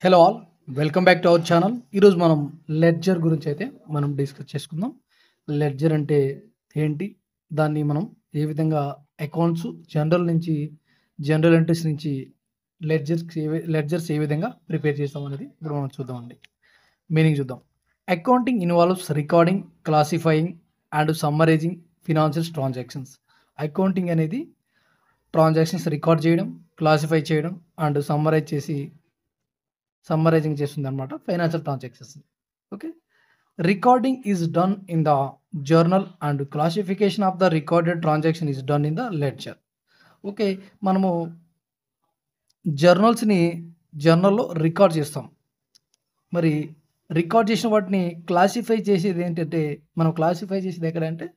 Hello all, welcome back to our channel. ఈరోజు మనం ledger గురించి అయితే మనం డిస్కస్ చేసుకుందాం. లెడ్జర్ అంటే ఏంటి, దాన్ని మనం ఏ విధంగా అకౌంట్స్ జనరల్ ఎంట్రీస్ నుంచి లెడ్జర్స్ ఏ విధంగా ప్రిపేర్ చేస్తాం అనేది ఇప్పుడు మనం చూద్దామండి. మీనింగ్ చూద్దాం. Accounting involves recording, classifying and summarising financial transactions. Accounting అనేది ట్రాన్సాక్షన్స్ రికార్డ్ చేయడం, క్లాసిఫై చేయడం అండ్ సమ్మరైజింగ్ చేస్తుంది అనమాట financial transactions. Okay, recording is done in the journal and classification of the recorded transaction is done in the ledger. Okay, మనము జర్నల్లో record చేస్తాం. మరి record చేసిన వాటిని క్లాసిఫై చేసేది ఏంటంటే, మనం క్లాసిఫై చేసేది ఎక్కడంటే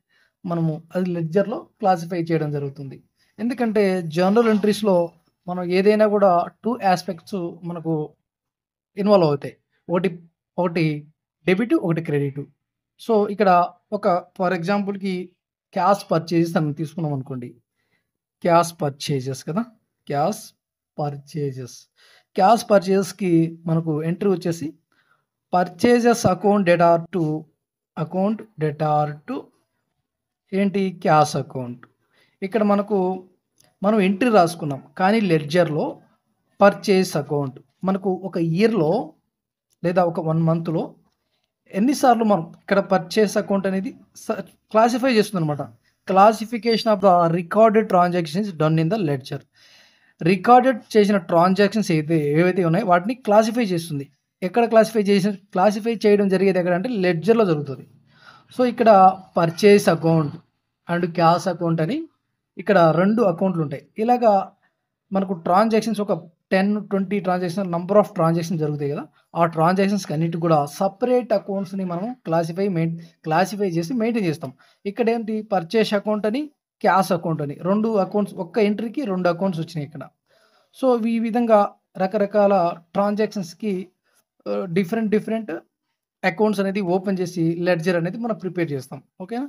మనము అది లెడ్జర్లో క్లాసిఫై చేయడం జరుగుతుంది. ఎందుకంటే జర్నల్ ఎంట్రీస్లో మనం ఏదైనా కూడా 2 ఆస్పెక్ట్స్ మనకు ఇన్వాల్వ్ అవుతాయి. ఒకటి డెబిట్, ఒకటి క్రెడిట్. సో ఇక్కడ ఒక ఫర్ ఎగ్జాంపుల్కి క్యాష్ పర్చేజెస్ అని తీసుకున్నాం అనుకోండి. క్యాష్ పర్చేజెస్కి మనకు ఎంట్రీ వచ్చేసి పర్చేజెస్ అకౌంట్ డేటార్ టు ఏంటి, క్యాష్ అకౌంట్. ఇక్కడ మనం ఎంట్రీ రాసుకున్నాం, కానీ లెడ్జర్లో పర్చేజ్ అకౌంట్ మనకు ఒక ఇయర్లో లేదా ఒక 1 మంత్లో ఎన్నిసార్లు మనం ఇక్కడ పర్చేస్ అకౌంట్ అనేది క్లాసిఫై చేస్తుంది అనమాట. Classification of the recorded transactions done in the ledger. Recorded చేసిన ట్రాన్సాక్షన్స్ ఏవైతే ఉన్నాయో వాటిని క్లాసిఫై చేస్తుంది. ఎక్కడ క్లాసిఫై చేయడం జరిగేది ఎక్కడ అంటే లెడ్జర్లో జరుగుతుంది. సో ఇక్కడ purchase account and cash account అని ఇక్కడ 2 అకౌంట్లు ఉంటాయి. ఇలాగా మనకు ట్రాన్సాక్షన్స్ ఒక 10-20 ట్రాన్సాక్షన్ నంబర్ ఆఫ్ ట్రాన్సాక్షన్ జరుగుతాయి కదా. ఆ ట్రాన్సాక్షన్స్కి అన్నిటి కూడా సపరేట్ అకౌంట్స్ని మనం క్లాసిఫై చేసి మెయింటైన్ చేస్తాం. ఇక్కడ ఏంటి, పర్చేస్ అకౌంట్ అని, క్యాష్ అకౌంట్ అని 2 అకౌంట్స్, ఒక్క ఎంట్రీకి 2 అకౌంట్స్ వచ్చినాయి ఇక్కడ. సో ఈ విధంగా రకరకాల ట్రాన్సాక్షన్స్కి డిఫరెంట్ అకౌంట్స్ అనేది ఓపెన్ చేసి లెడ్జర్ అనేది మనం ప్రిపేర్ చేస్తాం. ఓకేనా,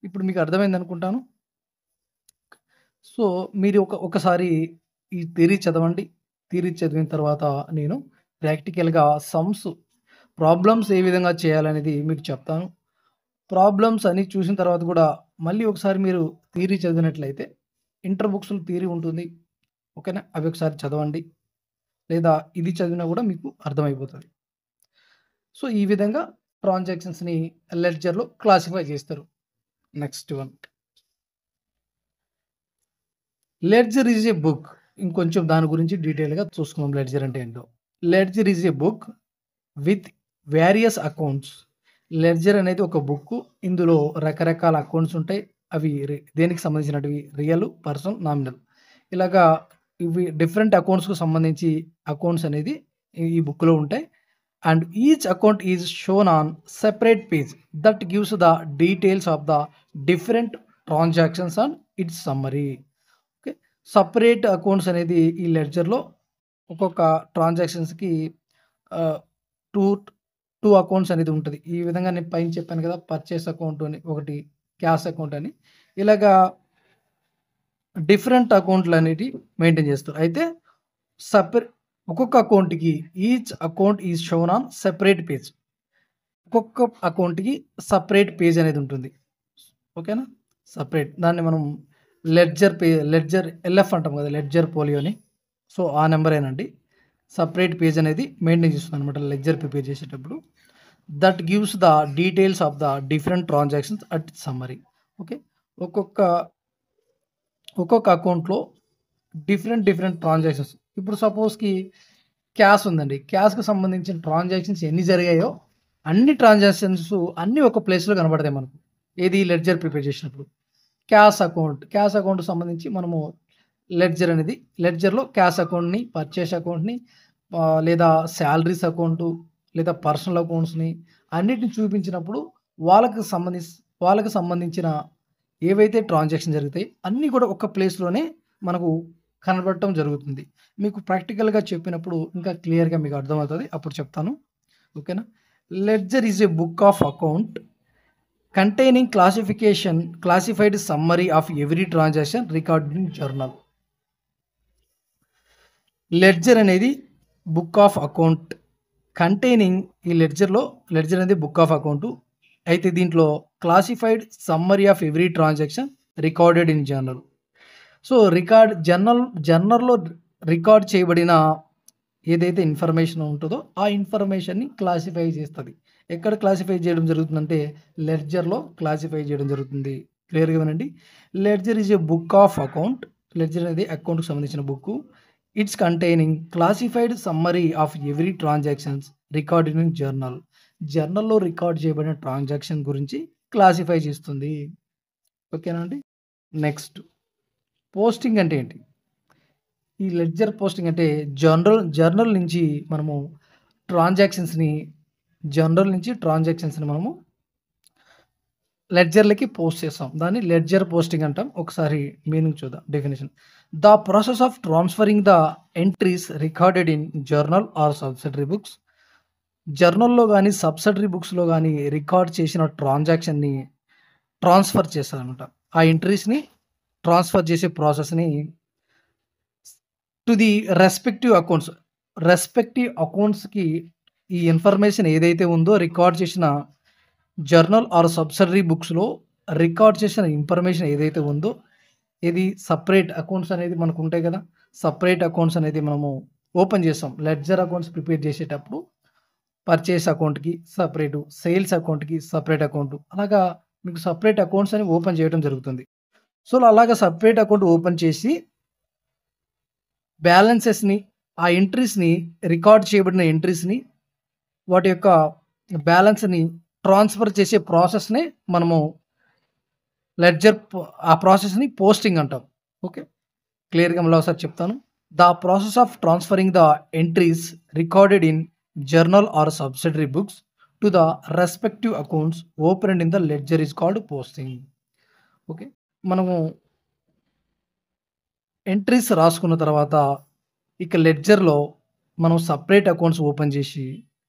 ఇప్పుడు మీకు అర్థమైంది అనుకుంటాను. సో మీరు ఒకసారి ఈ థియరీ చదవండి. థియరీ చదివిన తర్వాత నేను ప్రాక్టికల్గా ప్రాబ్లమ్స్ ఏ విధంగా చేయాలనేది మీకు చెప్తాను. ప్రాబ్లమ్స్ అని చూసిన తర్వాత కూడా మళ్ళీ ఒకసారి మీరు థియరీ చదివినట్లయితే ఇంటర్ బుక్స్లో థియరీ ఉంటుంది. ఓకేనా, అవి ఒకసారి చదవండి, లేదా ఇది చదివినా కూడా మీకు అర్థమైపోతుంది. సో ఈ విధంగా ట్రాన్సాక్షన్స్ని లెడ్జర్లో క్లాసిఫై చేస్తారు. Next one, ledger is a book. ఇంకొంచెం దాని గురించి డీటెయిల్గా చూసుకుందాం. లెడ్జర్ అంటే ఏంటో. Ledger is a book with various accounts. Ledger అనేది ఒక బుక్, ఇందులో రకరకాల అకౌంట్స్ ఉంటాయి. అవి దేనికి సంబంధించినవి, రియల్, పర్సనల్, నామినల్. ఇలాగా ఇవి డిఫరెంట్ అకౌంట్స్కు సంబంధించి అకౌంట్స్ అనేది ఈ బుక్లో ఉంటాయి. And each account is shown on separate page that gives the details of the different transactions and it's summary. Separate accounts అనేది ఈ లెడ్జర్లో ఒక్కొక్క ట్రాన్సాక్షన్స్కి టూ అకౌంట్స్ అనేది ఉంటుంది. ఈ విధంగా నేను పైన చెప్పాను కదా, పర్చేస్ అకౌంట్ అని, ఒకటి క్యాష్ అకౌంట్ అని, ఇలాగా డిఫరెంట్ అకౌంట్లు అనేవి మెయింటైన్ చేస్తారు. అయితే ఒక్కొక్క అకౌంట్కి each account is shown on separate page. ఒక్కొక్క అకౌంట్కి సపరేట్ పేజ్ అనేది ఉంటుంది. ఓకేనా, సపరేట్. దాన్ని మనం లెడ్జర్ ఎల్ఎఫ్ అంటాం కదా, లెడ్జర్ పోలియోని. సో ఆ నెంబరేనండి. సపరేట్ పేజ్ అనేది మెయింటైన్ చేస్తుంది అనమాట లెడ్జర్ ప్రిపేర్ చేసేటప్పుడు. That gives the details of the different transactions at summary. Okay, ఒక్కొక్క అకౌంట్లో డిఫరెంట్ ట్రాన్సాక్షన్స్. ఇప్పుడు సపోజ్కి క్యాష్ ఉందండి. క్యాష్కి సంబంధించిన ట్రాన్సాక్షన్స్ ఎన్ని జరిగాయో అన్ని ట్రాన్సాక్షన్స్ అన్నీ ఒక ప్లేస్లో కనబడతాయి మనకు. ఏది, లెడ్జర్ ప్రిపేర్ చేసినప్పుడు. క్యాష్ అకౌంట్ సంబంధించి మనము లెడ్జర్లో క్యాష్ అకౌంట్ని, పర్చేస్ అకౌంట్ని, లేదా శాలరీస్ అకౌంటు, లేదా పర్సనల్ అకౌంట్స్ని అన్నిటిని చూపించినప్పుడు వాళ్ళకి సంబంధించిన ఏవైతే ట్రాన్సాక్షన్ జరుగుతాయి అన్నీ కూడా ఒక ప్లేస్లోనే మనకు కనబడటం జరుగుతుంది. మీకు ప్రాక్టికల్గా చెప్పినప్పుడు ఇంకా క్లియర్గా మీకు అర్థమవుతుంది, అప్పుడు చెప్తాను. ఓకేనా, ledger is a book of account containing classified summary of every transaction recorded in journal. Ledger అనేది బుక్ ఆఫ్ అకౌంట్ కంటైనింగ్ ఈ లెడ్జర్ అనేది బుక్ ఆఫ్ అకౌంట్. అయితే దీంట్లో classified summary of every transaction recorded in journal. So జర్నల్లో record చేయబడిన ఏదైతే information ఉంటుందో ఆ ఇన్ఫర్మేషన్ని క్లాసిఫై చేస్తుంది. ఎక్కడ క్లాసిఫై చేయడం జరుగుతుందంటే లెడ్జర్లో క్లాసిఫై చేయడం జరుగుతుంది. క్లియర్గా వినండి. Ledger is a book of account. Ledger అనేది అకౌంట్కి సంబంధించిన book. It's containing classified summary of every transactions recorded in journal. జర్నల్లో రికార్డ్ చేయబడిన ట్రాన్సాక్షన్ గురించి క్లాసిఫై చేస్తుంది. ఓకేనా అండి. నెక్స్ట్ పోస్టింగ్ అంటే ఏంటి? ఈ లెడ్జర్ పోస్టింగ్ అంటే జర్నల్ నుంచి మనము ట్రాన్సాక్షన్స్ని మనము లెడ్జర్లకి పోస్ట్ చేస్తాం. దాన్ని లెడ్జర్ పోస్టింగ్ అంటాం. ఒకసారి మీనింగ్ చూద్దాం. Definition: the process of transferring the entries recorded in journal or subsidiary books. జర్నల్లో కానీ సబ్సిడరీ బుక్స్లో కానీ రికార్డ్ చేసిన ట్రాన్సాక్షన్ని ట్రాన్స్ఫర్ చేస్తారనమాట. ఆ ఎంట్రీస్ని ట్రాన్స్ఫర్ చేసే ప్రాసెస్ని టు ది రెస్పెక్టివ్ అకౌంట్స్కి ఈ ఇన్ఫర్మేషన్ ఏదైతే ఉందో రికార్డ్ చేసిన జర్నల్ ఆర్ సబ్సిడరీ బుక్స్లో రికార్డ్ చేసిన ఇన్ఫర్మేషన్ ఏదైతే ఉందో ఇది సపరేట్ అకౌంట్స్ అనేది మనకు ఉంటాయి కదా. సపరేట్ అకౌంట్స్ అనేది మనము ఓపెన్ చేస్తాం. లెడ్జర్ అకౌంట్స్ ప్రిపేర్ చేసేటప్పుడు పర్చేస్ అకౌంట్కి సపరేటు, సేల్స్ అకౌంట్కి సపరేట్ అకౌంట్, అలాగా మీకు సపరేట్ అకౌంట్స్ అని ఓపెన్ చేయడం జరుగుతుంది. సో అలాగా సపరేట్ అకౌంట్ ఓపెన్ చేసి బ్యాలెన్సెస్ని, ఆ ఎంట్రీస్ని, రికార్డ్ చేయబడిన ఎంట్రీస్ని, వాటి యొక్క బ్యాలెన్స్ని ట్రాన్స్ఫర్ చేసే ప్రాసెస్ని మనము ఆ ప్రాసెస్ని పోస్టింగ్ అంటాం. ఓకే, క్లియర్గా మళ్ళీ ఒకసారి చెప్తాను. The process of transferring the entries recorded in journal or subsidiary books to the respective accounts opened in the ledger is called posting. Okay, మనము ఎంట్రీస్ రాసుకున్న తర్వాత ఇక లెడ్జర్లో మనం సపరేట్ అకౌంట్స్ ఓపెన్ చేసి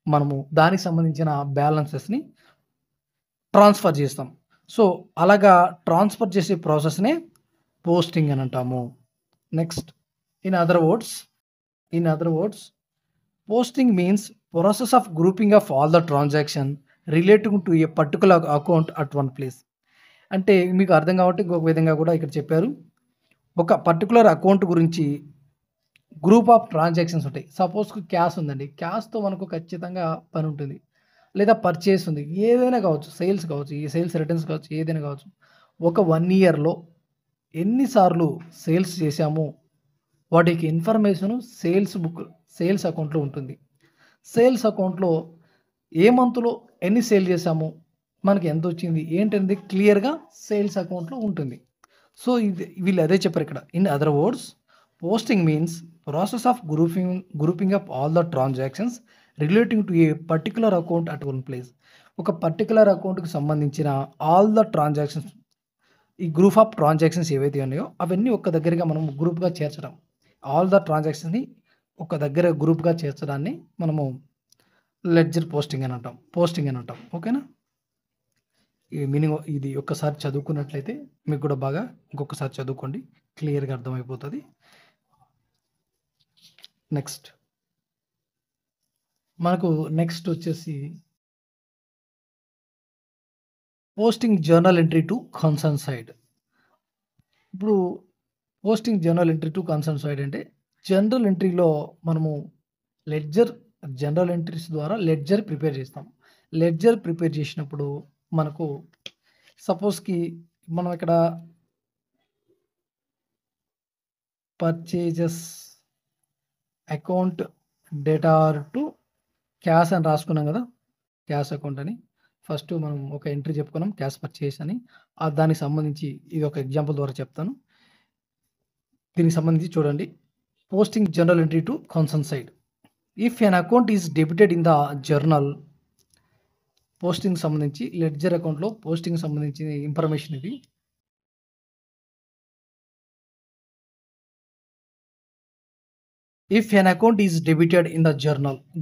మనము దానికి సంబంధించిన బ్యాలెన్సెస్ని ట్రాన్స్ఫర్ చేస్తాం. సో అలాగా ట్రాన్స్ఫర్ చేసే ప్రాసెస్నే పోస్టింగ్ అని అంటాము. Next, in other words posting means process of grouping of all the transaction relating to A particular account at one place. అంటే మీకు అర్థం కాబట్టి ఇంకొక విధంగా కూడా ఇక్కడ చెప్పారు. ఒక పర్టికులర్ అకౌంట్ గురించి గ్రూప్ ఆఫ్ ట్రాన్సాక్షన్స్ ఉంటాయి. సపోజ్ క్యాష్ ఉందండి, క్యాష్తో మనకు ఖచ్చితంగా పని ఉంటుంది. లేదా పర్చేస్ ఉంది, ఏదైనా కావచ్చు, సేల్స్ కావచ్చు, ఈ సేల్స్ రిటర్న్స్ కావచ్చు, ఏదైనా కావచ్చు. ఒక 1 ఇయర్లో ఎన్నిసార్లు సేల్స్ చేశాము వాటికి ఇన్ఫర్మేషను సేల్స్ అకౌంట్లో ఉంటుంది. సేల్స్ అకౌంట్లో ఏ మంత్లో ఎన్ని సేల్ చేశాము, మనకి ఎంత వచ్చింది ఏంటనేది క్లియర్గా సేల్స్ అకౌంట్లో ఉంటుంది. సో వీళ్ళు అదే చెప్పారు ఇక్కడ. In other words posting means process of grouping up all the transactions relating to A particular account at one place. ఒక పర్టికులర్ అకౌంట్కి సంబంధించిన ఆల్ ద ట్రాన్సాక్షన్స్, ఈ గ్రూప్ ఆఫ్ ట్రాన్సాక్షన్స్ ఏవైతే ఉన్నాయో అవన్నీ ఒక దగ్గరగా మనం గ్రూప్గా చేర్చడం. ఆల్ ద ట్రాన్సాక్షన్స్ని ఒక దగ్గర గ్రూప్గా చేర్చడాన్ని మనము లెడ్జర్ పోస్టింగ్ అని అంటాం. ఓకేనా. ఈ మీనింగ్ ఇది ఒక్కసారి చదువుకున్నట్లయితే మీకు కూడా బాగా ఇంకొకసారి చదువుకోండి, క్లియర్గా అర్థమైపోతుంది. నెక్స్ట్ వచ్చేసి posting journal entry to concern side. ఇప్పుడు posting journal entry to concern side అంటే జనరల్ ఎంట్రీలో మనము జనరల్ ఎంట్రీస్ ద్వారా లెడ్జర్ ప్రిపేర్ చేస్తాం. లెడ్జర్ ప్రిపేర్ చేసినప్పుడు మనకు సపోజ్కి మనం ఇక్కడ purchases account data to cash అని రాసుకున్నాం కదా, క్యాష్ అకౌంట్ అని. ఫస్ట్ మనం ఒక ఎంట్రీ చెప్పుకున్నాం క్యాష్ పర్చేస్ అని. దానికి సంబంధించి ఇది ఒక ఎగ్జాంపుల్ ద్వారా చెప్తాను. దీనికి సంబంధించి చూడండి. Posting journal entry to concern side. If an account is debited in the journal, posting సంబంధించి లెడ్జర్ అకౌంట్లో పోస్టింగ్ సంబంధించిన ఇన్ఫర్మేషన్ ఇది. If an account is debited in the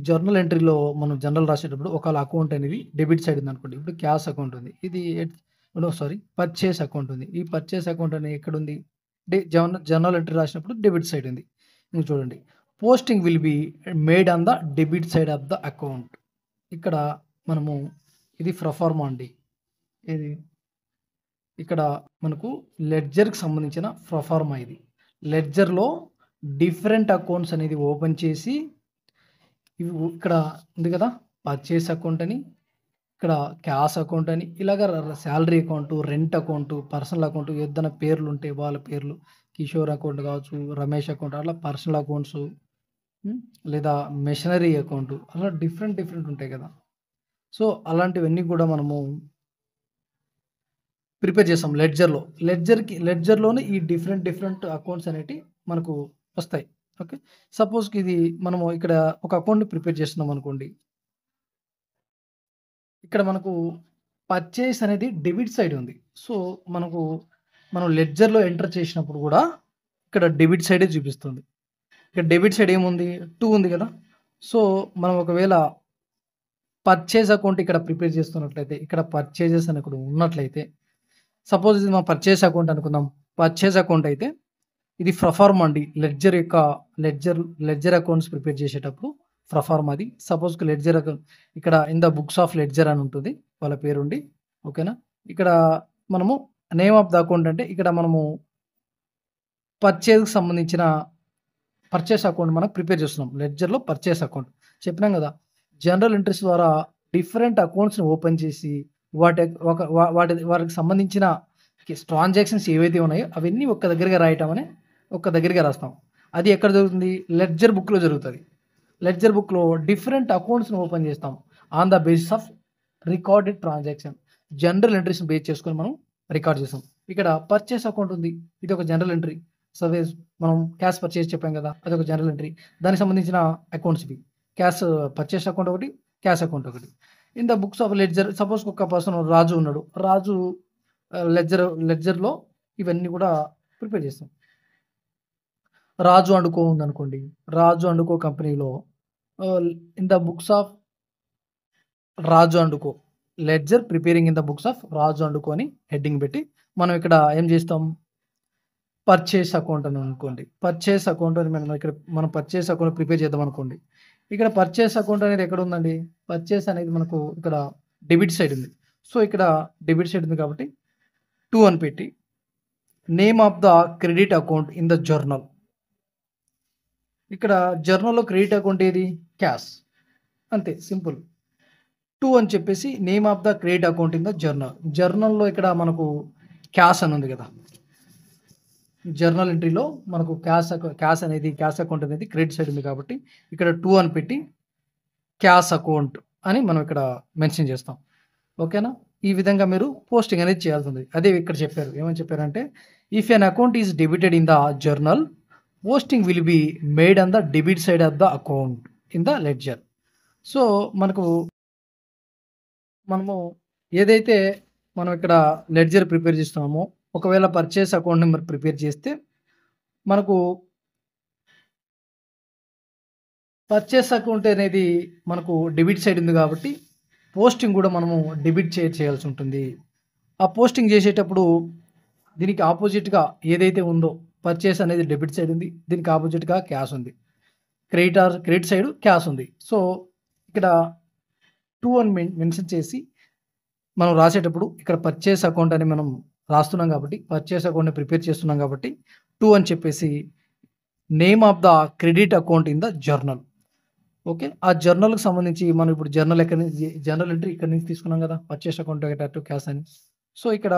journal ఎంట్రీలో మనం జర్నల్ రాసేటప్పుడు ఒకవేళ అకౌంట్ అనేది డెబిట్ సైడ్ ఉంది అనుకోండి. ఇప్పుడు క్యాష్ అకౌంట్ ఉంది, ఇది పర్చేస్ అకౌంట్ ఉంది. ఈ పర్చేస్ అకౌంట్ అనేది ఎక్కడ ఉంది? జర్నల్ ఎంట్రీ రాసినప్పుడు డెబిట్ సైడ్ ఉంది. ఇంక చూడండి, posting will be made on the debit side of the account. ఇక్కడ మనము ఇది ప్రొఫార్మా అండి. ఇది ఇక్కడ మనకు లెడ్జర్కి సంబంధించిన ప్రొఫార్మా ఇది. లెడ్జర్లో డిఫరెంట్ అకౌంట్స్ అనేది ఓపెన్ చేసి ఇక్కడ ఉంది కదా, పర్చేస్ అకౌంట్ అని, ఇక్కడ క్యాష్ అకౌంట్ అని, ఇలాగ salary account, rent account, personal account, ఏదైనా పేర్లు ఉంటే వాళ్ళ పేర్లు, కిషోర్ అకౌంట్ కావచ్చు, రమేష్ అకౌంట్, అలా పర్సనల్ అకౌంట్స్, లేదా మెషినరీ అకౌంట్, అలా డిఫరెంట్ ఉంటాయి కదా. సో అలాంటివన్నీ కూడా మనము ప్రిపేర్ చేస్తాం లెడ్జర్లో. లెడ్జర్లోనే ఈ డిఫరెంట్ అకౌంట్స్ అనేటివి మనకు వస్తాయి. ఓకే, సపోజ్కి ఇది మనము ఇక్కడ ఒక అకౌంట్ని ప్రిపేర్ చేస్తున్నాం అనుకోండి. ఇక్కడ మనకు పర్చేస్ అనేది డెబిట్ సైడ్ ఉంది. సో మనం లెడ్జర్లో ఎంటర్ చేసినప్పుడు కూడా ఇక్కడ డెబిట్ సైడే చూపిస్తుంది. ఇక్కడ డెబిట్ సైడ్ ఏముంది, 2 ఉంది కదా. సో మనం ఒకవేళ పర్చేజ్ అకౌంట్ ఇక్కడ ప్రిపేర్ చేస్తున్నట్లయితే, ఇక్కడ పర్చేజెస్ అని ఇక్కడ ఉన్నట్లయితే, సపోజ్ ఇది మా పర్చేస్ అకౌంట్ అనుకుందాం. పర్చేస్ అకౌంట్ అయితే ఇది ప్రొఫార్మా అండి. లెడ్జర్ అకౌంట్స్ ప్రిపేర్ చేసేటప్పుడు ప్రొఫార్మా అది. సపోజ్కి లెడ్జర్ అకౌంట్ ఇక్కడ in the books of ledger అని ఉంటుంది వాళ్ళ పేరుండి. ఓకేనా, ఇక్కడ మనము నేమ్ ఆఫ్ ద అకౌంట్ అంటే ఇక్కడ మనము పర్చేజ్కి సంబంధించిన పర్చేస్ అకౌంట్ మనం ప్రిపేర్ చేస్తున్నాం. లెడ్జర్లో పర్చేస్ అకౌంట్ చెప్పినాం కదా. జనరల్ ఎంట్రీస్ ద్వారా డిఫరెంట్ అకౌంట్స్ని ఓపెన్ చేసి వాటికి సంబంధించిన ట్రాన్సాక్షన్స్ ఏవైతే ఉన్నాయో అవన్నీ ఒక్క దగ్గరగా రాస్తాం. అది ఎక్కడ జరుగుతుంది, లెడ్జర్ బుక్లో జరుగుతుంది. లెడ్జర్ బుక్లో డిఫరెంట్ అకౌంట్స్ని ఓపెన్ చేస్తాం on the basis of recorded transaction. General ఎంట్రీస్ని బేస్ చేసుకొని మనం రికార్డ్ చేస్తాం. ఇక్కడ పర్చేస్ అకౌంట్ ఉంది, ఇది ఒక జనరల్ ఎంట్రీ. సపోజ్ మనం క్యాష్ పర్చేస్ చెప్పాం కదా, అది ఒక జనరల్ ఎంట్రీ. దానికి సంబంధించిన అకౌంట్స్ ఇవి. క్యాష్ పర్చేస్ అకౌంట్ ఒకటి, క్యాష్ అకౌంట్ ఒకటి. In the books of ledger, suppose ఒక పర్సన్ రాజు ఉన్నాడు. రాజు లెడ్జర్లో ఇవన్నీ కూడా ప్రిపేర్ చేస్తాం. రాజు అండుకో ఉందనుకోండి, రాజు అండుకో కంపెనీలో in the books of Raju and co, ledger preparing in the books of Raju and co అని హెడ్డింగ్ పెట్టి మనం ఇక్కడ ఏం చేస్తాం, పర్చేస్ అకౌంట్ అని అనుకోండి. పర్చేస్ అకౌంట్ అని మనం పర్చేస్ అకౌంట్ ప్రిపేర్ చేద్దాం అనుకోండి. ఇక్కడ పర్చేస్ అకౌంట్ అనేది ఎక్కడ ఉందండి, పర్చేస్ అనేది మనకు ఇక్కడ డెబిట్ సైడ్ ఉంది. సో ఇక్కడ డెబిట్ సైడ్ ఉంది కాబట్టి 2 అని పెట్టి name of the credit account in the journal. ఇక్కడ జర్నల్లో క్రెడిట్ అకౌంట్ ఏది, క్యాష్, అంతే సింపుల్. 2 అని చెప్పేసి name of the credit account in the జర్నల్లో ఇక్కడ మనకు క్యాష్ అని ఉంది కదా. జర్నల్ ఎంట్రీలో మనకు క్యాష్ అకౌంట్ అనేది క్రెడిట్ సైడ్ ఉంది కాబట్టి ఇక్కడ 2 అని పెట్టి క్యాష్ అకౌంట్ అని మనం ఇక్కడ మెన్షన్ చేస్తాం. ఓకేనా, ఈ విధంగా మీరు పోస్టింగ్ అనేది చేయాల్సి ఉంది. అదే ఇక్కడ చెప్పారు, ఏమని చెప్పారంటే if an account is debited in the journal, posting will be made on the debit side of the account in the ledger. So మనము ఏదైతే మనం ఇక్కడ లెడ్జర్ ప్రిపేర్ చేస్తున్నామో, ఒకవేళ పర్చేస్ అకౌంట్ నెంబర్ ప్రిపేర్ చేస్తే మనకు పర్చేస్ అకౌంట్ అనేది మనకు డెబిట్ సైడ్ ఉంది కాబట్టి పోస్టింగ్ కూడా మనము డెబిట్ చేయాల్సి ఉంటుంది. ఆ పోస్టింగ్ చేసేటప్పుడు దీనికి ఆపోజిట్గా ఏదైతే ఉందో, పర్చేస్ అనేది డెబిట్ సైడ్ ఉంది, దీనికి ఆపోజిట్గా క్యాష్ ఉంది. క్రెడిట్ సైడ్ క్యాష్ ఉంది. సో ఇక్కడ 2 అని మెన్షన్ చేసి మనం రాసేటప్పుడు ఇక్కడ పర్చేస్ అకౌంట్ అని మనం రాస్తున్నాం కాబట్టి, పర్చేస్ అకౌంట్ని ప్రిపేర్ చేస్తున్నాం కాబట్టి 2 అని చెప్పేసి name of the credit account in the journal. Okay, ఆ జర్నల్కి సంబంధించి మనం ఇప్పుడు జర్నల్ ఎంట్రీ ఇక్కడ నుంచి తీసుకున్నాం కదా, పర్చేస్ అకౌంట్ టు క్యాష్ అని. సో ఇక్కడ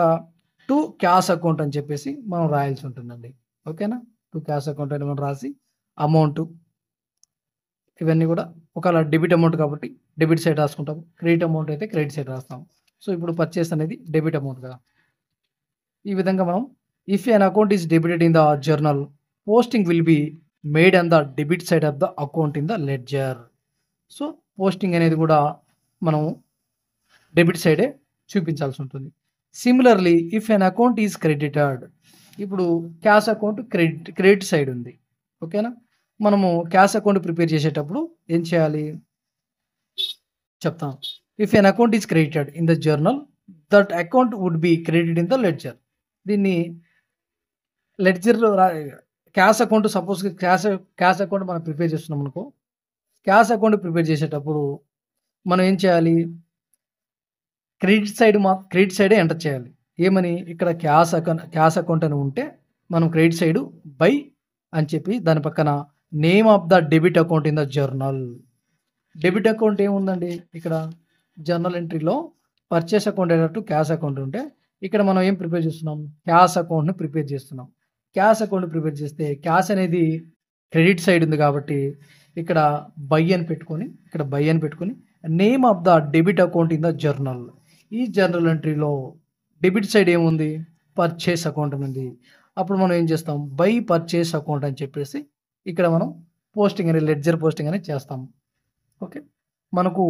2 క్యాష్ అకౌంట్ అని చెప్పేసి మనం రాయాల్సి ఉంటుందండి. ఓకేనా, 2 క్యాష్ అకౌంట్ అని మనం రాసి అమౌంట్ ఇవన్నీ కూడా ఒకవేళ డెబిట్ అమౌంట్ కాబట్టి డెబిట్ సైడ్ రాసుకుంటాము, క్రెడిట్ అమౌంట్ అయితే క్రెడిట్ సైడ్ రాస్తాము. సో ఇప్పుడు పర్చేస్ అనేది డెబిట్ అమౌంట్ కదా. ఈ విధంగా మనం if an account is debited in the journal, posting will be made on the debit side of the account in the ledger. So posting అనేది కూడా మనం డెబిట్ సైడే చూపించాల్సి ఉంటుంది. Similarly if an account is credited, ఇప్పుడు cash account credit side ఉంది. ఓకేనా, మనము cash account prepare చేసేటప్పుడు ఏం చేయాలి చెప్తాం. If an account is credited in the journal, that account would be credited in the ledger. దీన్ని లెడ్జర్లో క్యాష్ అకౌంట్ సపోజ్‌కి క్యాష్ అకౌంట్ మనం ప్రిపేర్ చేస్తున్నాం అనుకో. క్యాష్ అకౌంట్ ప్రిపేర్ చేసేటప్పుడు మనం ఏం చేయాలి? క్రెడిట్ సైడే ఎంటర్ చేయాలి. ఏమని? ఇక్కడ క్యాష్ అకౌంట్ అని ఉంటే మనం క్రెడిట్ సైడ్ బై అని చెప్పి దాని పక్కన name of the debit account in the journal. Debit account ఏముందండి ఇక్కడ జర్నల్ ఎంట్రీలో పర్చేస్ అకౌంట్ అయినట్టు క్యాష్ అకౌంట్ ఉంటే ఇక్కడ మనం ఏం ప్రిపేర్ చేస్తున్నాం? క్యాష్ అకౌంట్‌ని ప్రిపేర్ చేస్తున్నాం. క్యాష్ అకౌంట్ ప్రిపేర్ చేస్తే క్యాష్ అనేది క్రెడిట్ సైడ్ ఉంది కాబట్టి ఇక్కడ బై అని పెట్టుకొని name of the debit account in the journal. ఈ జర్నల్ ఎంట్రీలో డెబిట్ సైడ్ ఏముంది? పర్చేస్ అకౌంట్ ఉంది. అప్పుడు మనం ఏం చేస్తాం? బై పర్చేస్ అకౌంట్ అని చెప్పేసి ఇక్కడ మనం లెడ్జర్ పోస్టింగ్ అనేది చేస్తాం. ఓకే. మనకు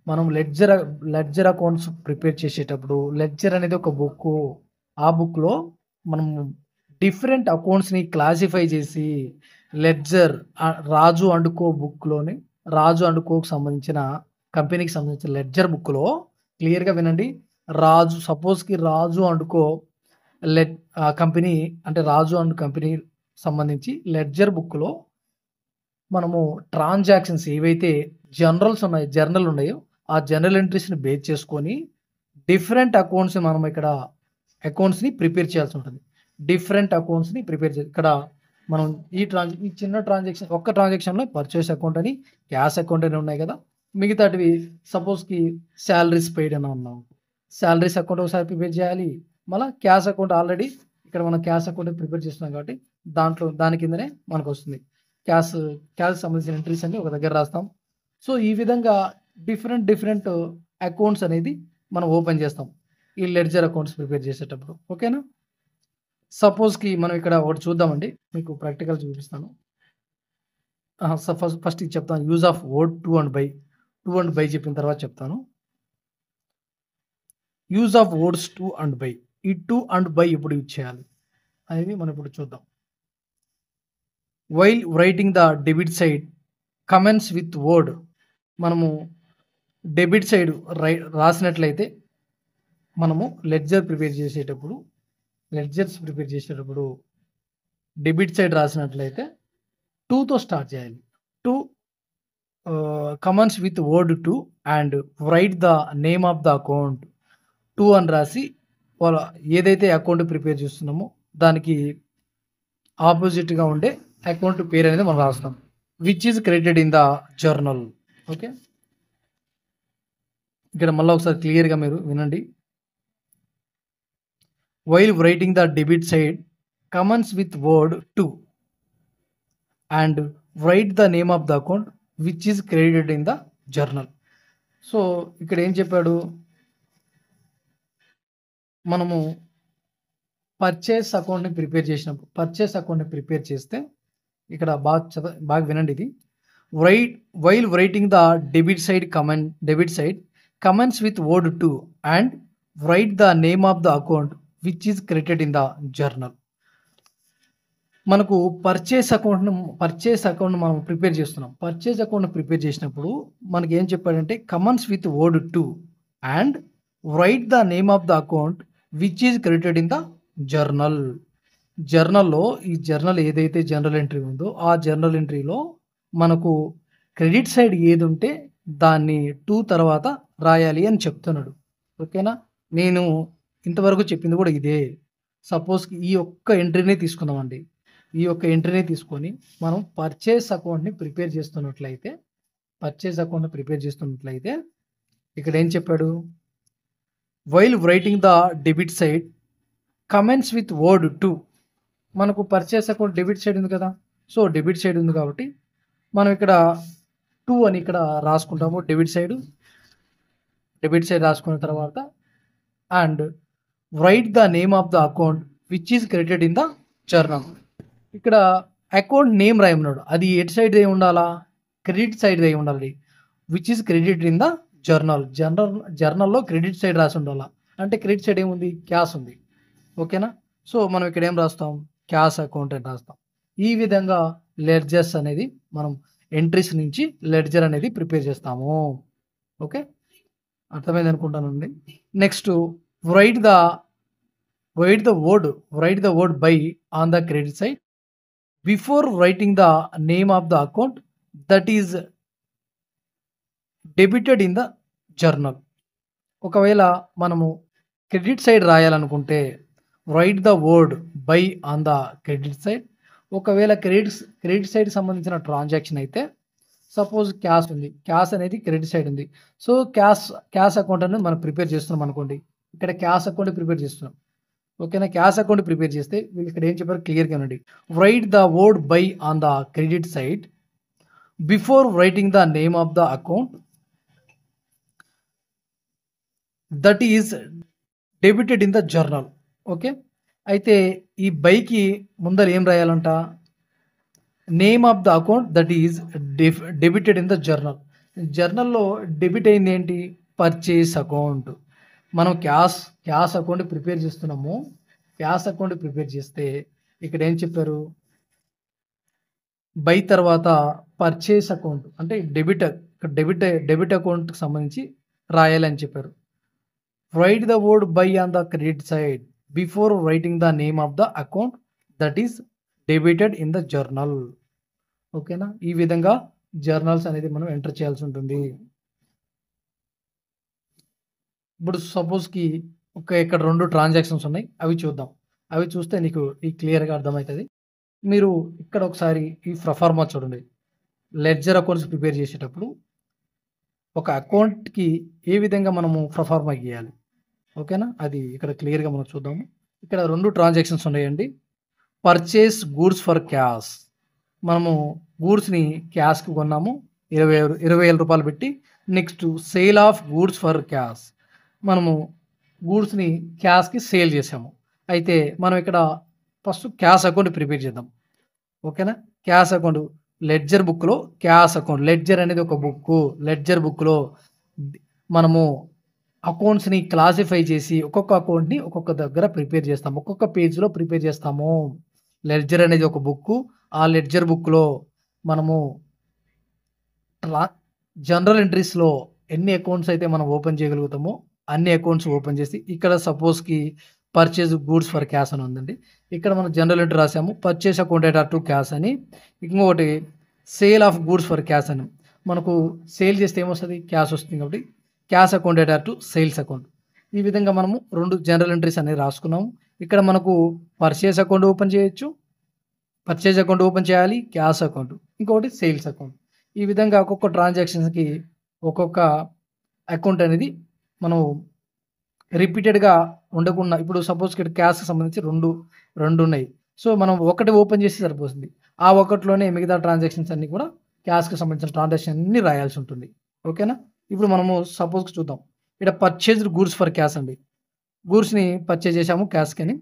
మనం లెడ్జర్ అకౌంట్స్ ప్రిపేర్ చేసేటప్పుడు లెడ్జర్ అనేది ఒక బుక్కు. ఆ బుక్‌లో మనం డిఫరెంట్ అకౌంట్స్‌ని క్లాసిఫై చేసి లెడ్జర్ రాజు అండ్ కో బుక్‌లోని రాజు అండ్ కోకి సంబంధించిన కంపెనీకి సంబంధించిన లెడ్జర్ బుక్‌లో క్లియర్‌గా వినండి. సపోజ్‌కి రాజు అండ్ కో కంపెనీ అంటే రాజు అండ్ కంపెనీ సంబంధించి లెడ్జర్ బుక్‌లో మనము ట్రాన్సాక్షన్స్ ఏవైతే జర్నల్ ఉన్నాయో ఆ జర్నల్ ఎంట్రీస్‌ని బేస్ చేసుకొని డిఫరెంట్ అకౌంట్స్‌ని ప్రిపేర్ చేయాల్సి ఉంటుంది. ఇక్కడ మనం ఈ చిన్న ఒక్క ట్రాన్సాక్షన్‌లో పర్చేస్ అకౌంట్ అని, క్యాష్ అకౌంట్ అని ఉన్నాయి కదా! మిగతాటివి సపోజ్‌కి సాలరీస్ పెయిడ్ అని ఉన్నాం. సాలరీస్ అకౌంట్ ఒకసారి ప్రిపేర్ చేయాలి. మళ్ళా క్యాష్ అకౌంట్ ఆల్రెడీ ఇక్కడ మనం క్యాష్ అకౌంట్ ప్రిపేర్ చేస్తున్నాం కాబట్టి దాని కిందనే మనకొస్తుంది. క్యాష్ సంబంధించిన ఎంట్రీస్ అన్ని ఒక దగ్గర రాస్తాం. సో, ఈ విధంగా డిఫరెంట్ అకౌంట్స్ అనేది మనం ఓపెన్ చేస్తాం. ఈ లెడ్జర్ అకౌంట్స్ ప్రిపేర్ చేసేటప్పుడు. ఓకేనా? సపోజ్‌కి మనం ఇక్కడ ఒకటి చూద్దామండి. మీకు ప్రాక్టికల్ చూపిస్తాను. ఫస్ట్ ఇది చెప్తాను. Use of word to and by చెప్పిన తర్వాత చెప్తాను. Use of words to and by. ఈ టు అండ్ బై ఎప్పుడు యూజ్ చేయాలి అనేది మనం ఇప్పుడు చూద్దాం. While writing the debit side commence with word. మనము డెబిట్ సైడ్ రాసినట్లయితే మనము లెడ్జర్స్ ప్రిపేర్ చేసేటప్పుడు డెబిట్ సైడ్ రాసినట్లయితే తో స్టార్ట్ చేయాలి. To commence with word to and write the name of the account. To అని రాసి ఏదైతే అకౌంట్ ప్రిపేర్ చేస్తున్నామో దానికి ఆపోజిట్‌గా ఉండే అకౌంట్ పేరు అనేది మనం రాస్తాం. Which is credited in the journal. Okay. ఇక్కడ మళ్ళీ ఒకసారి క్లియర్‌గా మీరు వినండి. While writing the debit side commence with word to and write the name of the account which is credited in the journal. So, ఇక్కడ ఏం చెప్పాడు? మనము పర్చేస్ అకౌంట్‌ని ప్రిపేర్ చేస్తే ఇక్కడ బాగా వినండి ఇది. While writing the debit side commence with word to and write the name of the account which is credited in the journal. మనకు పర్చేస్ అకౌంట్ మనం ప్రిపేర్ చేస్తున్నాం. పర్చేస్ అకౌంట్ ప్రిపేర్ చేసినప్పుడు మనకి ఏం చెప్పాడంటే commence with word to and write the name of the account which is credited in the journal. జర్నల్లో ఈ journal ఏదైతే జర్నల్ ఎంట్రీ ఉందో ఆ జర్నల్ ఎంట్రీలో మనకు క్రెడిట్ సైడ్ ఏది ఉంటే దాన్ని టు తర్వాత రాయాలి అని చెప్తున్నాడు. ఓకేనా? నేను ఇంతవరకు చెప్పింది కూడా ఇదే. సపోజ్‌కి ఈ ఒక్క ఎంట్రీనే తీసుకుందామండి. ఈ ఒక్క ఎంట్రీనే తీసుకొని మనం పర్చేస్ అకౌంట్‌ని ప్రిపేర్ చేస్తున్నట్లయితే ఇక్కడ ఏం చెప్పాడు? While writing the debit side commence with word to. మనకు పర్చేస్ అకౌంట్ డెబిట్ సైడ్ ఉంది కదా! సో, డెబిట్ సైడ్ ఉంది కాబట్టి మనం ఇక్కడ టు అని ఇక్కడ రాసుకుంటాము. డెబిట్ సైడ్ రాసుకున్న తర్వాత and write the name of the account which is credited in the journal. ఇక్కడ అకౌంట్ నేమ్ రాయమన్నాడు. అది ఎటు సైడ్ అయి ఉండాలా? క్రెడిట్ సైడ్ అయి ఉండాలి. Which is credited in the జర్నల్లో క్రెడిట్ సైడ్ రాసి ఉండాలా. అంటే క్రెడిట్ సైడ్ ఏముంది? క్యాష్ ఉంది. ఓకేనా? సో, మనం ఇక్కడ ఏం రాస్తాం? క్యాష్ అకౌంట్ అని రాస్తాం. ఈ విధంగా లెడ్జర్స్ అనేది మనం ఎంట్రీస్ నుంచి లెడ్జర్ అనేది ప్రిపేర్ చేస్తాము. ఓకే. అర్థమైంది అనుకుంటానండి. Next write the word by on the credit side before writing the name of the account that is debited in the journal. ఒకవేళ మనము క్రెడిట్ సైడ్ రాయాలనుకుంటే write the word by on the credit side. ఒకవేళ credit side సంబంధించిన transaction అయితే suppose cash ఉంది, cash అనేది credit side ఉంది. So cash account అనేది మనం ప్రిపేర్ చేస్తున్నాం అనుకోండి. ఇక్కడ క్యాష్ అకౌంట్ ప్రిపేర్ చేస్తున్నాం. ఓకేనా, క్యాష్ అకౌంట్ ప్రిపేర్ చేస్తే వీళ్ళు ఇక్కడ ఏం చెప్పారు క్లియర్గా ఉండండి. Write the word by on the credit side before writing the name of the account that is debited in the journal. Okay, అయితే ఈ బైకి ముందర ఏం రాయాలంట, name of the account that is debited in the journal. జర్నల్లో debit అయింది ఏంటి, purchase account. మనం క్యాష్ అకౌంట్ ప్రిపేర్ చేస్తున్నాము. క్యాష్ అకౌంట్ ప్రిపేర్ చేస్తే ఇక్కడ ఏం చెప్పారు, బై తర్వాత పర్చేస్ అకౌంట్ అంటే డెబిట్ అకౌంట్కి సంబంధించి రాయాలని చెప్పారు. Right the word by on the credit side before writing the name of the account that is debited in the journal. ఓకేనా, ఈ విధంగా జర్నల్స్ అనేది మనం ఎంటర్ చేయాల్సి ఉంటుంది. ఇప్పుడు సపోజ్కి ఇక్కడ 2 ట్రాన్సాక్షన్స్ ఉన్నాయి, అవి చూద్దాం. అవి చూస్తే నీకు ఈ క్లియర్గా అర్థమవుతుంది. మీరు ఇక్కడ ఒకసారి ఈ ప్రొఫార్మా చూడండి. లెడ్జర్ అకౌంట్స్ ప్రిపేర్ చేసేటప్పుడు ఒక అకౌంట్కి ఏ విధంగా మనము ప్రొఫార్మా గీయాలి. ఓకేనా, అది ఇక్కడ క్లియర్గా మనం చూద్దాము. ఇక్కడ 2 ట్రాన్సాక్షన్స్ ఉన్నాయండి. పర్చేస్ గూడ్స్ ఫర్ క్యాష్, మనము గూడ్స్ని క్యాష్కి కొన్నాము 20,000 రూపాయలు పెట్టి. Next sale of goods for cash, మనము గూడ్స్ని క్యాష్కి సేల్ చేసాము. అయితే మనం ఇక్కడ ఫస్ట్ క్యాష్ అకౌంట్ ప్రిపేర్ చేద్దాం. ఓకేనా, క్యాష్ అకౌంట్ లెడ్జర్ బుక్లో క్యాష్ అకౌంట్, లెడ్జర్ అనేది ఒక బుక్. లెడ్జర్ బుక్లో మనము అకౌంట్స్ని క్లాసిఫై చేసి ఒక్కొక్క అకౌంట్ని ఒక్కొక్క దగ్గర ప్రిపేర్ చేస్తాము, ఒక్కొక్క పేజ్లో ప్రిపేర్ చేస్తాము. లెడ్జర్ అనేది ఒక బుక్. ఆ లెడ్జర్ బుక్లో మనము జనరల్ ఎంట్రీస్లో ఎన్ని అకౌంట్స్ అయితే మనం ఓపెన్ చేయగలుగుతామో అన్ని అకౌంట్స్ ఓపెన్ చేసి, ఇక్కడ సపోజ్కి పర్చేజ్ గూడ్స్ ఫర్ క్యాష్ అని ఉందండి. ఇక్కడ మనం జనరల్ ఎంట్రీ రాసాము, purchase account at to cash అని. ఇంకొకటి sale of goods for cash అని. మనకు సేల్ చేస్తే ఏమొస్తుంది, క్యాష్ వస్తుంది. కాబట్టి cash account at to sales account. ఈ విధంగా మనము 2 జనరల్ ఎంట్రీస్ అనేది రాసుకున్నాము. ఇక్కడ మనకు పర్చేస్ అకౌంట్ ఓపెన్ చేయొచ్చు, పర్చేజ్ అకౌంట్ ఓపెన్ చేయాలి, క్యాష్ అకౌంట్, ఇంకొకటి సేల్స్ అకౌంట్. ఈ విధంగా ఒక్కొక్క ట్రాన్సాక్షన్స్కి ఒక్కొక్క అకౌంట్ అనేది మనం రిపీటెడ్గా ఉండకుండా, ఇప్పుడు సపోజ్ ఇక్కడ క్యాష్కి సంబంధించి రెండు ఉన్నాయి. సో మనం ఒకటి ఓపెన్ చేసి సరిపోతుంది. ఆ ఒకటిలోనే మిగతా ట్రాన్సాక్షన్స్ అన్నీ కూడా క్యాష్కి సంబంధించిన ట్రాన్సాక్షన్ అన్ని రాయాల్సి ఉంటుంది. ఓకేనా, ఇప్పుడు మనము సపోజ్కి చూద్దాం. ఇక్కడ పర్చేజ్డ్ గూడ్స్ ఫర్ క్యాష్ అండి. గూడ్స్ని పర్చేజ్ చేసాము క్యాష్కి అని.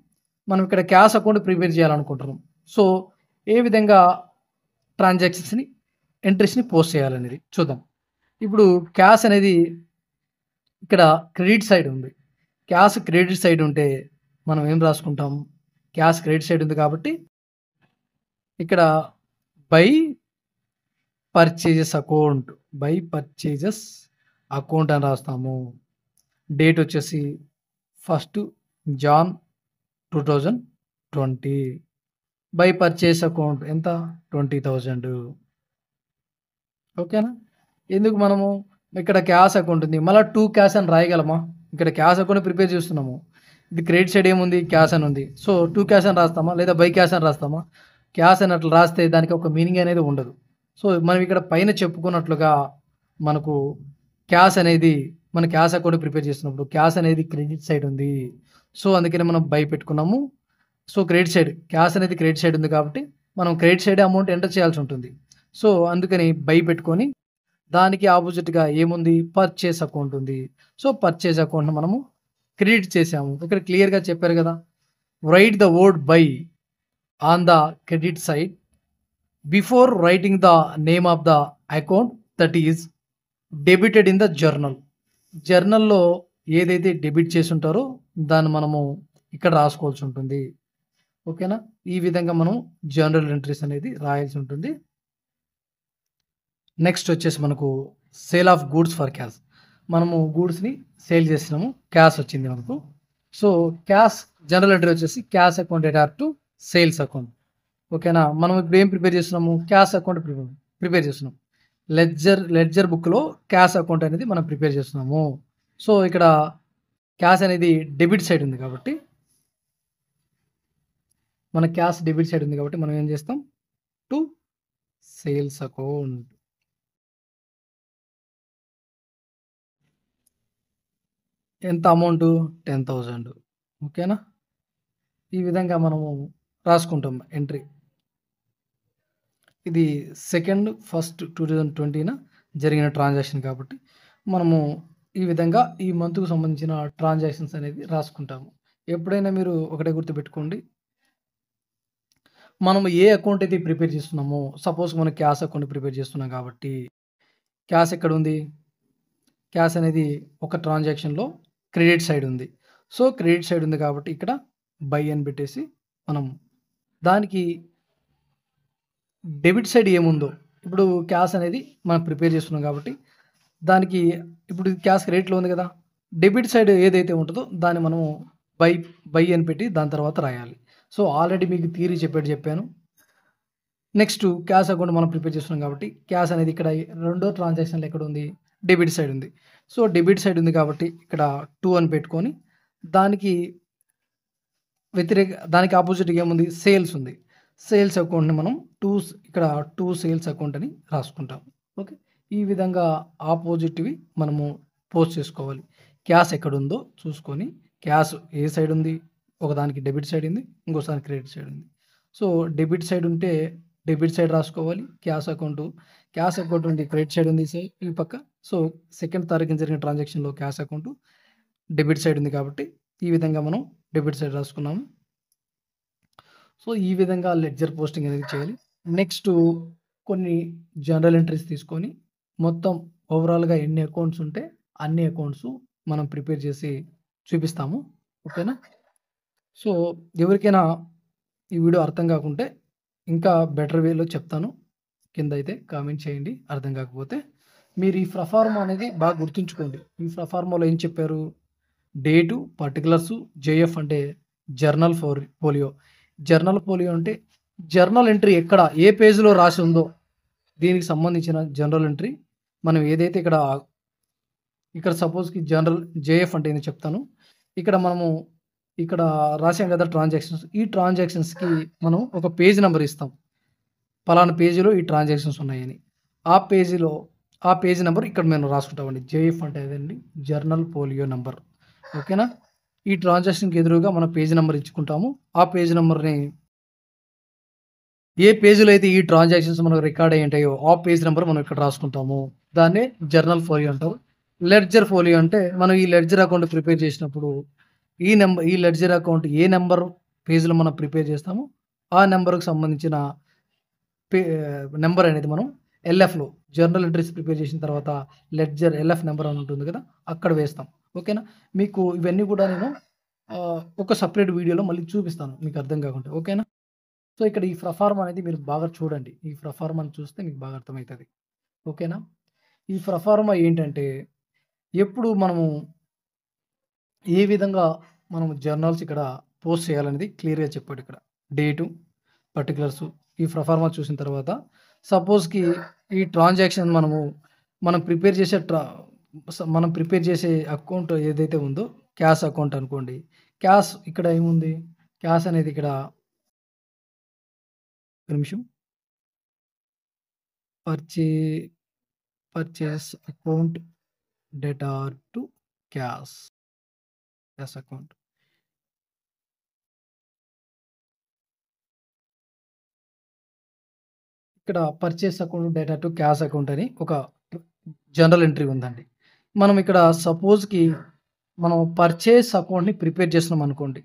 మనం ఇక్కడ క్యాష్ అకౌంట్ ప్రిపేర్ చేయాలనుకుంటున్నాం. సో ఏ విధంగా ట్రాన్సాక్షన్స్ని ఎంట్రీస్ని పోస్ట్ చేయాలనేది చూద్దాం. ఇప్పుడు క్యాష్ అనేది ఇక్కడ క్రెడిట్ సైడ్ ఉంది. క్యాష్ క్రెడిట్ సైడ్ ఉంటే మనం ఏం రాసుకుంటాం, క్యాష్ క్రెడిట్ సైడ్ ఉంది కాబట్టి ఇక్కడ బై పర్చేజెస్ అకౌంట్ అని రాస్తాము. డేట్ వచ్చేసి 1 జాన్ 2020. బై పర్చేస్ అకౌంట్ ఎంత, 20,000. ఓకేనా, ఎందుకు మనము ఇక్కడ క్యాష్ అకౌంట్ ఉంది, మళ్ళీ 2 క్యాష్ అని రాయగలమా? ఇక్కడ క్యాష్ అకౌంట్ ప్రిపేర్ చేస్తున్నాము, ఇది క్రెడిట్ సైడ్ ఏముంది, క్యాష్ అని ఉంది. సో 2 క్యాష్ అని రాస్తామా, లేదా బై క్యాష్ అని రాస్తామా? క్యాష్ అని అట్లా రాస్తే దానికి ఒక మీనింగ్ అనేది ఉండదు. సో మనం ఇక్కడ పైన చెప్పుకున్నట్లుగా మనకు క్యాష్ అనేది మన క్యాష్ అకౌంట్ ప్రిపేర్ చేస్తున్నప్పుడు క్యాష్ అనేది క్రెడిట్ సైడ్ ఉంది. సో అందుకని మనం బై పెట్టుకున్నాము. సో క్రెడిట్ సైడ్, క్యాష్ అనేది క్రెడిట్ సైడ్ ఉంది కాబట్టి మనం క్రెడిట్ సైడ్ అమౌంట్ ఎంటర్ చేయాల్సి ఉంటుంది. సో అందుకని బై పెట్టుకొని దానికి ఆపోజిట్గా ఏముంది, పర్చేస్ అకౌంట్ ఉంది. సో పర్చేస్ అకౌంట్ మనము క్రెడిట్ చేసాము. ఇక్కడ క్లియర్గా చెప్పారు కదా, write the word by on the credit side before writing the name of the account that is debited in the journal. జర్నల్లో ఏదైతే డెబిట్ చేసి ఉంటారో దాన్ని మనము ఇక్కడ రాసుకోవాల్సి ఉంటుంది. ఓకేనా, ఈ విధంగా మనం జనరల్ ఎంట్రీస్ అనేది రాయాల్సి ఉంటుంది. నెక్స్ట్ వచ్చేసి మనకు sale of goods for cash. మనము గూడ్స్ని సేల్ చేసినాము, క్యాష్ వచ్చింది మనకు. సో క్యాష్ జనరల్ ఎంట్రీ వచ్చేసి cash account data to sales account. ఓకేనా? మనం ఇప్పుడు ఏం ప్రిపేర్ చేస్తున్నాము? క్యాష్ అకౌంట్ ప్రిపేర్ చేస్తున్నాం. లెడ్జర్ బుక్లో క్యాష్ అకౌంట్ అనేది మనం ప్రిపేర్ చేస్తున్నాము. సో ఇక్కడ క్యాష్ అనేది డెబిట్ సైడ్ ఉంది కాబట్టి మన క్యాష్ డెబిట్ సైడ్ ఉంది కాబట్టి మనం ఏం చేస్తాం? To sales account. ఎంత అమౌంట్? 10,000. ఓకేనా? ఈ విధంగా మనము రాసుకుంటాం ఎంట్రీ. ఇది 2nd 1st 2020న జరిగిన ట్రాన్సాక్షన్ కాబట్టి మనము ఈ విధంగా ఈ మంత్కు సంబంధించిన ట్రాన్సాక్షన్స్ అనేది రాసుకుంటాము. ఎప్పుడైనా మీరు ఒకటే గుర్తుపెట్టుకోండి, మనము ఏ అకౌంట్ అయితే ప్రిపేర్ చేస్తున్నామో, సపోజ్ మనం క్యాష్ అకౌంట్ ప్రిపేర్ చేస్తున్నాం కాబట్టి క్యాష్ ఎక్కడ ఉంది? క్యాష్ అనేది ఒక ట్రాన్సాక్షన్లో క్రెడిట్ సైడ్ ఉంది. సో క్రెడిట్ సైడ్ ఉంది కాబట్టి ఇక్కడ బై అని పెట్టేసి మనం దానికి డెబిట్ సైడ్ ఏముందో, ఇప్పుడు క్యాష్ అనేది మనం ప్రిపేర్ చేస్తున్నాం కాబట్టి దానికి ఇప్పుడు క్యాష్ క్రెడిట్లో ఉంది కదా, డెబిట్ సైడ్ ఏదైతే ఉంటుందో దాన్ని మనము బై అని పెట్టి దాని తర్వాత రాయాలి. సో ఆల్రెడీ మీకు థియరీ చెప్పాను. నెక్స్ట్ క్యాష్ అకౌంట్ మనం ప్రిపేర్ చేస్తున్నాం కాబట్టి క్యాష్ అనేది ఇక్కడ రెండో ట్రాన్సాక్షన్లో ఎక్కడ ఉంది? డెబిట్ సైడ్ ఉంది. సో డెబిట్ సైడ్ ఉంది కాబట్టి ఇక్కడ 2 అని పెట్టుకొని దానికి దానికి ఆపోజిట్గా ఏముంది? సేల్స్ ఉంది. సేల్స్ అకౌంట్ని మనం ఇక్కడ 2 సేల్స్ అకౌంట్ అని రాసుకుంటాం. ఓకే, ఈ విధంగా ఆపోజిట్వి మనము పోస్ట్ చేసుకోవాలి. క్యాష్ ఎక్కడుందో చూసుకొని, క్యాష్ ఏ సైడ్ ఉంది? ఒకదానికి డెబిట్ సైడ్ ఉంది, ఇంకోసారి క్రెడిట్ సైడ్ ఉంది. సో డెబిట్ సైడ్ ఉంటే డెబిట్ సైడ్ రాసుకోవాలి. క్యాష్ అకౌంట్ ఉంది, క్రెడిట్ సైడ్ ఉంది ఈ పక్క. సో 2nd తారీఖున జరిగిన ట్రాన్సాక్షన్లో క్యాష్ అకౌంట్ డెబిట్ సైడ్ ఉంది కాబట్టి ఈ విధంగా మనం డెబిట్ సైడ్ రాసుకున్నాము. సో ఈ విధంగా లెడ్జర్ పోస్టింగ్ అనేది చేయాలి. నెక్స్ట్ కొన్ని జనరల్ ఎంట్రీస్ తీసుకొని మొత్తం ఓవరాల్గా ఎన్ని అకౌంట్స్ ఉంటే అన్ని అకౌంట్స్ మనం ప్రిపేర్ చేసి చూపిస్తాము. ఓకేనా? సో ఎవరికైనా ఈ వీడియో అర్థం కాకుంటే ఇంకా బెటర్ వేలో చెప్తాను, కింద అయితే కామెంట్ చేయండి అర్థం కాకపోతే. మీరు ఈ ప్రొఫార్మా అనేది బాగా గుర్తుంచుకోండి. ఈ ప్రొఫార్మాలో ఏం చెప్పారు? డేటు, పర్టికులర్స్, జేఎఫ్ అంటే జర్నల్ ఫోలియో. జర్నల్ ఫోలియో అంటే జర్నల్ ఎంట్రీ ఎక్కడ ఏ పేజ్లో రాసి ఉందో దీనికి సంబంధించిన జనరల్ ఎంట్రీ. మనం ఏదైతే ఇక్కడ సపోజ్కి జనరల్ జేఎఫ్ అంటే ఏందో చెప్తాను. ఇక్కడ రాసాం కదా ట్రాన్సాక్షన్స్. ఈ ట్రాన్సాక్షన్స్కి మనం ఒక పేజ్ నెంబర్ ఇస్తాం. పలానా పేజీలో ఈ ట్రాన్సాక్షన్స్ ఉన్నాయని. ఆ పేజీ నెంబర్ ఇక్కడ మేము రాసుకుంటామండి. జేఎఫ్ అంటే అదండి జర్నల్ ఫోలియో నెంబర్. ఓకేనా? ఈ ట్రాన్సాక్షన్కి ఎదురుగా మనం పేజీ నెంబర్ ఇచ్చుకుంటాము. ఆ పేజీ నెంబర్ని ఏ పేజీలో అయితే ఈ ట్రాన్సాక్షన్స్ మనకు రికార్డ్ అయ్యి ఉంటాయో ఆ పేజ్ నెంబర్ మనం ఇక్కడ రాసుకుంటాము. దాన్నే జర్నల్ ఫోలియో అంటారు. లెడ్జర్ ఫోలియో అంటే మనం ఈ లెడ్జర్ అకౌంట్ ప్రిపేర్ చేసినప్పుడు ఈ లెడ్జర్ అకౌంట్ ఏ నెంబర్ పేజ్లో మనం ప్రిపేర్ చేస్తామో ఆ నెంబర్కి సంబంధించిన నెంబర్ అనేది మనం ఎల్ఎఫ్లో జర్నల్ ఎంట్రీస్ ప్రిపేర్ చేసిన తర్వాత లెడ్జర్ ఎల్ఎఫ్ నెంబర్ అని ఉంటుంది కదా, అక్కడ వేస్తాం. ఓకేనా? మీకు ఇవన్నీ కూడా నేను ఒక సపరేట్ వీడియోలో మళ్ళీ చూపిస్తాను మీకు అర్థం కాకుండా. ఓకేనా? సో ఇక్కడ ఈ ప్రొఫార్మా అనేది మీరు బాగా చూడండి. ఈ ప్రొఫార్మాని చూస్తే మీకు బాగా అర్థమవుతుంది. ఓకేనా? ఈ ప్రొఫార్మా ఏంటంటే ఎప్పుడు మనము ఏ విధంగా మనం జర్నల్స్ ఇక్కడ పోస్ట్ చేయాలనేది క్లియర్గా చెప్పాడు. ఇక్కడ డేటు, పర్టికులర్స్, ఈ ప్రొఫార్మా చూసిన తర్వాత సపోజ్కి ఈ ట్రాన్సాక్షన్ మనం ప్రిపేర్ చేసే అకౌంట్ ఏదైతే ఉందో క్యాష్ అకౌంట్ అనుకోండి. క్యాష్ ఇక్కడ ఏముంది? క్యాష్ అనేది ఇక్కడ నిమిషం purchase account data to cash account. ఇక్కడ purchase account data to cash account అని ఒక జనరల్ ఎంట్రీ ఉందండి. మనం ఇక్కడ సపోజ్కి మనం పర్చేస్ అకౌంట్ని ప్రిపేర్ చేస్తున్నాం అనుకోండి.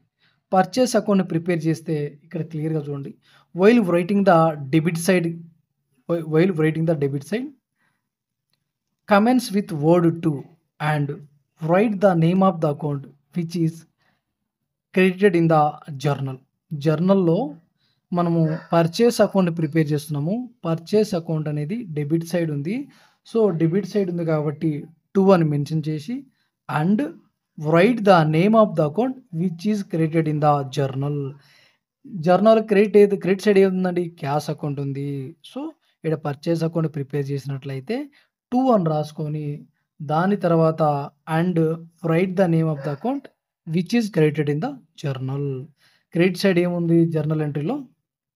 పర్చేస్ అకౌంట్ని ప్రిపేర్ చేస్తే ఇక్కడ క్లియర్గా చూడండి. While writing the debit side commence with word to and write the name of the account which is credited in the journal. జర్నల్లో మనము పర్చేస్ అకౌంట్ ప్రిపేర్ చేస్తున్నాము. పర్చేస్ అకౌంట్ అనేది డెబిట్ సైడ్ ఉంది. So debit side ఉంది కాబట్టి 2 అని mention చేసి and write the name of the account which is created in the journal. Journal credit side ఏముందండి? Cash account ఉంది. సో, ఇక్కడ పర్చేస్ అకౌంట్ ప్రిపేర్ చేసినట్లయితే 2 అని రాసుకొని దాని తర్వాత and write the name of the account which is created in the journal. Credit side ఏముంది? Journal ఎంట్రీలో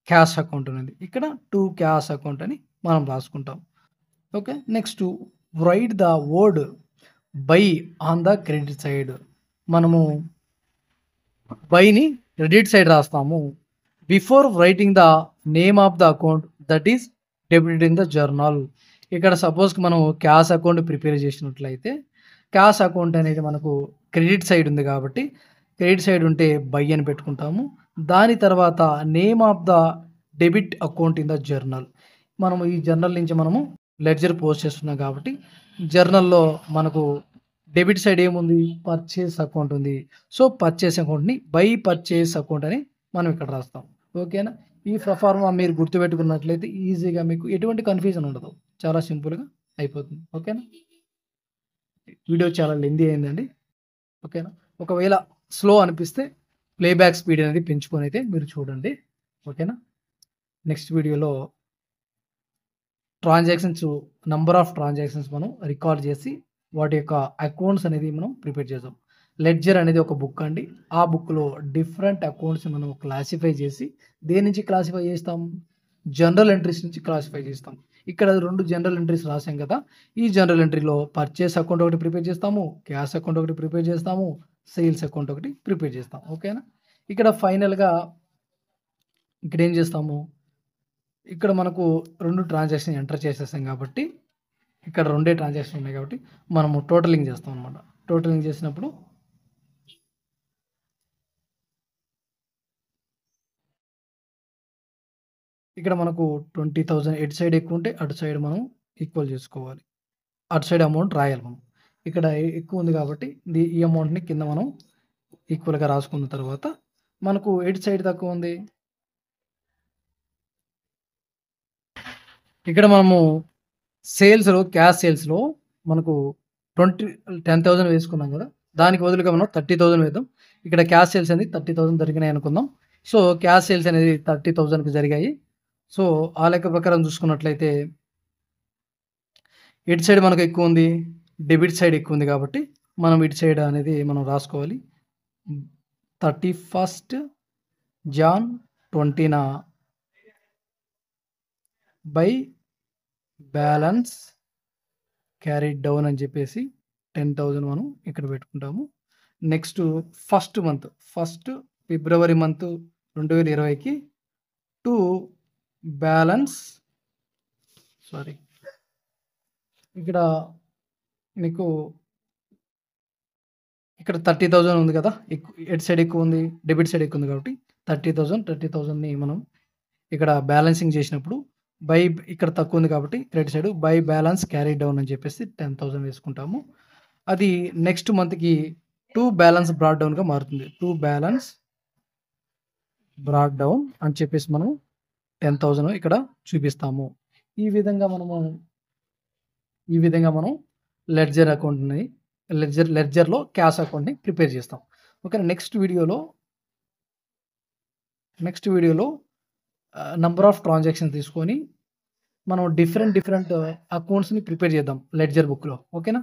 cash account ఉంది. ఇక్కడ 2 క్యాష్ అకౌంట్ అని మనం రాసుకుంటాం. Okay. Next write the word by on the credit side. మనము బైని క్రెడిట్ సైడ్ రాస్తాము. Before writing the name of the account that is debited in the journal. ఇక్కడ suppose మనం cash account prepare చేసినట్లయితే cash account అనేది మనకు credit side ఉంది కాబట్టి credit side ఉంటే బై అని పెట్టుకుంటాము. దాని తర్వాత name of the debit account in the journal. మనము ఈ జర్నల్ నుంచి మనము లెడ్జర్ పోస్ట్ చేస్తున్నాం కాబట్టి జర్నల్లో మనకు డెబిట్ సైడ్ ఏముంది? పర్చేస్ అకౌంట్ ఉంది. సో, పర్చేస్ అకౌంట్ని బై పర్చేస్ అకౌంట్ అని మనం ఇక్కడ రాస్తాం. ఓకేనా? ఈ ప్రొఫార్మా మీరు గుర్తుపెట్టుకున్నట్లయితే ఈజీగా మీకు ఎటువంటి కన్ఫ్యూజన్ ఉండదు. చాలా సింపుల్గా అయిపోతుంది. ఓకేనా? వీడియో చాలా లెందీ అయిందండి. ఓకేనా? ఒకవేళ స్లో అనిపిస్తే ప్లేబ్యాక్ స్పీడ్ అనేది పెంచుకొని అయితే మీరు చూడండి. ఓకేనా? నెక్స్ట్ వీడియోలో నంబర్ ఆఫ్ ట్రాన్సాక్షన్స్ మనం రికార్డ్ చేసి వాటి యొక్క అకౌంట్స్ అనేది మనం ప్రిపేర్ చేద్దాం. లెడ్జర్ అనేది ఒక బుక్ అండి. ఆ బుక్లో డిఫరెంట్ అకౌంట్స్ మనం క్లాసిఫై చేసి దేని నుంచి క్లాసిఫై చేస్తాం? జనరల్ ఎంట్రీస్ నుంచి క్లాసిఫై చేస్తాం. ఇక్కడ 2 జనరల్ ఎంట్రీస్ రాసాం కదా. ఈ జనరల్ ఎంట్రీలో పర్చేస్ అకౌంట్ ఒకటి ప్రిపేర్ చేస్తాము, క్యాష్ అకౌంట్ ఒకటి ప్రిపేర్ చేస్తాము, సేల్స్ అకౌంట్ ఒకటి ప్రిపేర్ చేస్తాం. ఓకేనా? ఇక్కడ ఫైనల్గా ఇక్కడ ఏం చేస్తాము? ఇక్కడ మనకు 2 ట్రాన్సాక్షన్ ఎంటర్ చేసేసాం కాబట్టి ఇక్కడ 2 ట్రాన్సాక్షన్ ఉన్నాయి కాబట్టి మనము టోటలింగ్ చేస్తాం అనమాట. టోటలింగ్ చేసినప్పుడు ఇక్కడ మనకు 20,000 ఎటు సైడ్ ఎక్కువ ఉంటే అటు సైడ్ మనం ఈక్వల్ చేసుకోవాలి. అటు సైడ్ అమౌంట్ రాయాలి మనం. ఇక్కడ ఎక్కువ ఉంది కాబట్టి ఈ అమౌంట్ని కింద మనం ఈక్వల్గా రాసుకున్న తర్వాత మనకు ఎటు సైడ్ తక్కువ ఉంది? ఇక్కడ మనము క్యాష్ సేల్స్లో మనకు 10,000 వేసుకున్నాం కదా. దానికి బదులుగా మనం 30,000 వేద్దాం. ఇక్కడ క్యాష్ సేల్స్ అనేది 30,000 జరిగినాయి అనుకుందాం. సో, క్యాష్ సేల్స్ అనేది 30,000కి జరిగాయి. సో, ఆ లెక్క ప్రకారం చూసుకున్నట్లయితే ఎటు సైడ్ మనకు ఎక్కువ ఉంది? డెబిట్ సైడ్ ఎక్కువ ఉంది కాబట్టి మనం ఇటు సైడ్ అనేది మనం రాసుకోవాలి. 31st Jan 20న బై బ్యాలెన్స్ క్యారీడ్ డౌన్ అని చెప్పేసి 10,000 మనం ఇక్కడ పెట్టుకుంటాము. నెక్స్ట్ ఫస్ట్ ఫిబ్రవరి మంత్ 2020కి టు బ్యాలెన్స్ ఇక్కడ మీకు ఇక్కడ 30,000 ఉంది కదా. ఎటు సైడ్ ఎక్కువ ఉంది? డెబిట్ సైడ్ ఎక్కువ ఉంది కాబట్టి 30,000ని మనం ఇక్కడ బ్యాలెన్సింగ్ చేసినప్పుడు ఇక్కడ తక్కువ ఉంది కాబట్టి credit side by balance carry down అని చెప్పేసి 10,000 వేసుకుంటాము. అది నెక్స్ట్ మంత్కి టు బ్యాలెన్స్ బ్రాడ్ డౌన్గా మారుతుంది. టు బ్యాలెన్స్ బ్రాడ్ డౌన్ అని చెప్పేసి మనం 10,000 ఇక్కడ చూపిస్తాము. ఈ విధంగా మనం లెడ్జర్ అకౌంట్ని లెడ్జర్లో క్యాష్ అకౌంట్ని ప్రిపేర్ చేస్తాం. ఓకే. నెక్స్ట్ వీడియోలో నంబర్ ఆఫ్ ట్రాన్సాక్షన్ తీసుకొని మనం డిఫరెంట్ అకౌంట్స్ని ప్రిపేర్ చేద్దాం లెడ్జర్ బుక్లో. ఓకేనా?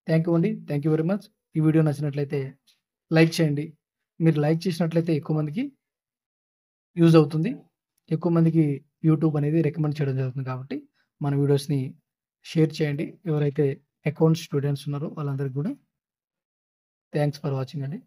థ్యాంక్ యూ అండి. Thank you very much. ఈ వీడియో నచ్చినట్లయితే లైక్ చేయండి. మీరు లైక్ చేసినట్లయితే ఎక్కువ మందికి యూజ్ అవుతుంది. ఎక్కువ మందికి యూట్యూబ్ అనేది రికమెండ్ చేయడం జరుగుతుంది కాబట్టి మన వీడియోస్ని షేర్ చేయండి. ఎవరైతే అకౌంట్స్ స్టూడెంట్స్ ఉన్నారో వాళ్ళందరికీ కూడా థ్యాంక్స్ ఫర్ వాచింగ్ అండి.